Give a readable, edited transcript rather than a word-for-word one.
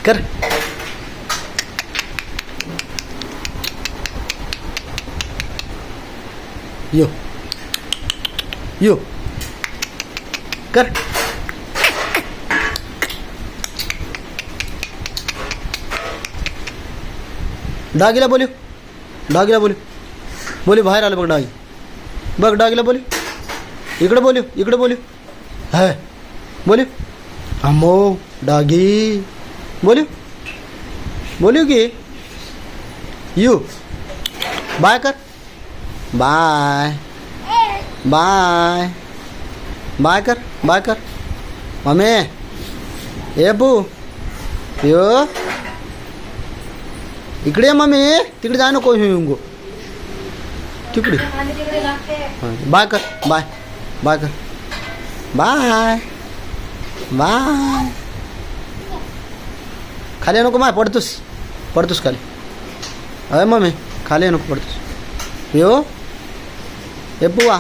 कर. यो कर. डागीला बोलू. बोलू बाहेर आलं बघ डागी. बघ डागीला बोलू. इकडे बोलू है. बोलू अम्मो डागी. बोलू की यू. बाय कर. बाय कर. मम्मी ए बू यो इकडे ये मम्मी. तिकडे जाय नको गो. तिकडे बाय कर. बाय खाली नको माय. पडतोस खाली. अय मम्मी खाली नको पडतोस. यो ए बुवा